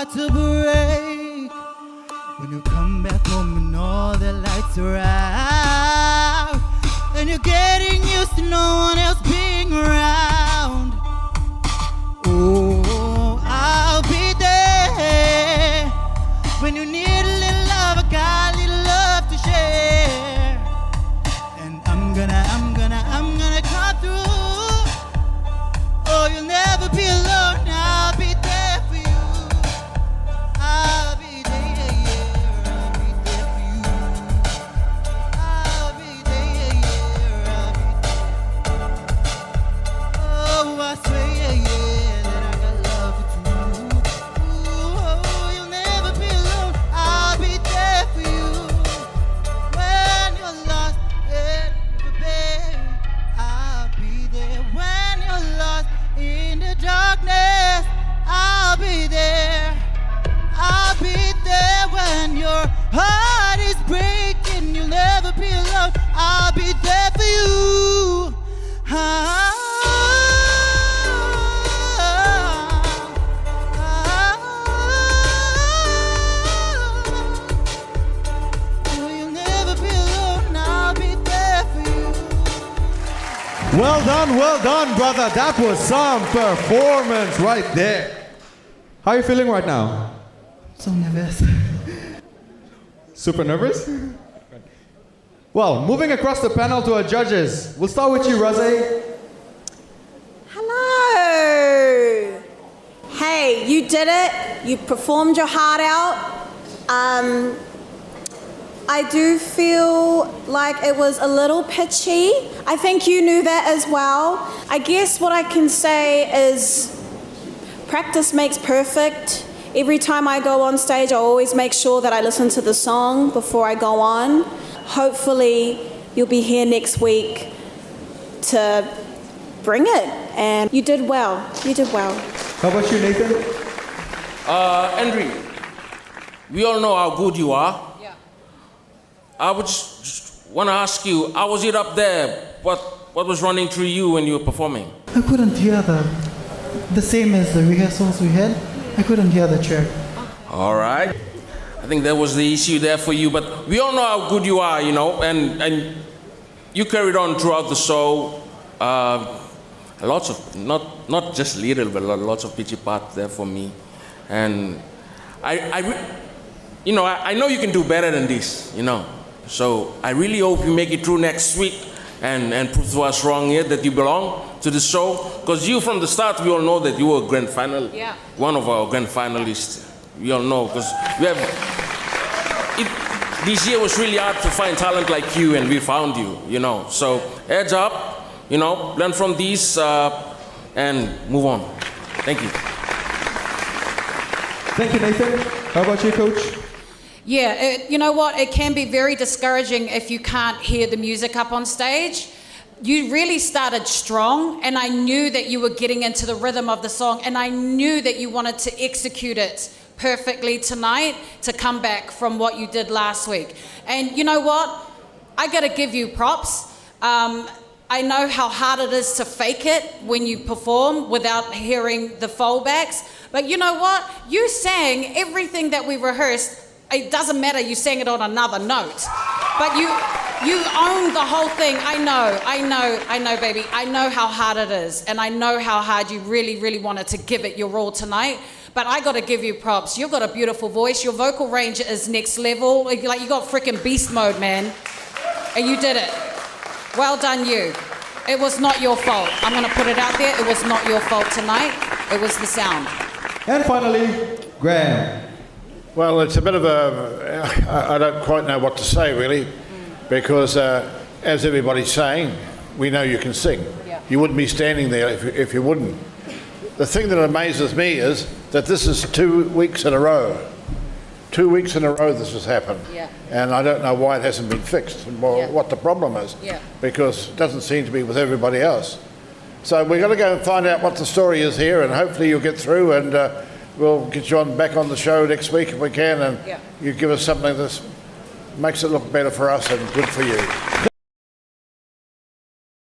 heart to break when you come back home and all the lights are out, and you're getting used to no one else being around. Oh, I'll be there when you need a little love, I got a little love to share. And I'm gonna come through. Oh, you'll never be alone, I'll be there for you. I'll be there, yeah, I'll be there for you. I'll be there, yeah, I'll be there. Oh, I swear, yeah, that I got love for you. Ooh, oh, you'll never be alone, I'll be there for you. When you're lost in the bay, I'll be there. When you're lost in the darkness, I'll be there. I'll be there when your heart is breaking. You'll never be alone. I'll be there for you. Oh, you'll never be alone. I'll be there for you. Well done, brother. That was some performance right there. How are you feeling right now? So nervous. Super nervous? Well, moving across the panel to our judges. We'll start with you, Rosé. Hello. Hey, you did it. You performed your heart out. I do feel like it was a little pitchy. I think you knew that as well. I guess what I can say is practice makes perfect. Every time I go on stage, I always make sure that I listen to the song before I go on. Hopefully, you'll be here next week to bring it. And you did well. You did well. How about you, Nathan? Andrew, we all know how good you are. Yeah. I would just want to ask you, how was it up there? What was running through you when you were performing? I couldn't hear the same as the rehearsals we had. I couldn't hear the track. All right. I think that was the issue there for you, but we all know how good you are, you know, and you carried on throughout the show. Lots of, not just little, but lots of pitchy parts there for me. And I know you can do better than this, you know. So I really hope you make it through next week and prove to us wrong here that you belong to the show. Because you, from the start, we all know that you were grand final, one of our grand finalists. We all know, because we have, this year was really hard to find talent like you, and we found you, you know. So heads up, you know, learn from these and move on. Thank you. Thank you, Nathan. How about you, Coach? Yeah, you know what? It can be very discouraging if you can't hear the music up on stage. You really started strong, and I knew that you were getting into the rhythm of the song, and I knew that you wanted to execute it perfectly tonight to come back from what you did last week. And you know what? I gotta give you props. I know how hard it is to fake it when you perform without hearing the fallbacks, but you know what? You sang everything that we rehearsed. It doesn't matter, you sang it on another note. But you owned the whole thing. I know, baby. I know how hard it is. And I know how hard you really, really wanted to give it your all tonight. But I gotta give you props. You've got a beautiful voice. Your vocal range is next level. Like you got freaking beast mode, man. And you did it. Well done, you. It was not your fault. I'm gonna put it out there. It was not your fault tonight. It was the sound. And finally, Graham. Well, it's a bit of I don't quite know what to say, really, because as everybody's saying, we know you can sing. Yeah. You wouldn't be standing there if you wouldn't. The thing that amazes me is that this is 2 weeks in a row. 2 weeks in a row this has happened. Yeah. And I don't know why it hasn't been fixed and what the problem is. Yeah. Because it doesn't seem to be with everybody else. So we've got to go and find out what the story is here, and hopefully you'll get through, and we'll get you back on the show next week if we can, and you give us something that makes it look better for us and good for you.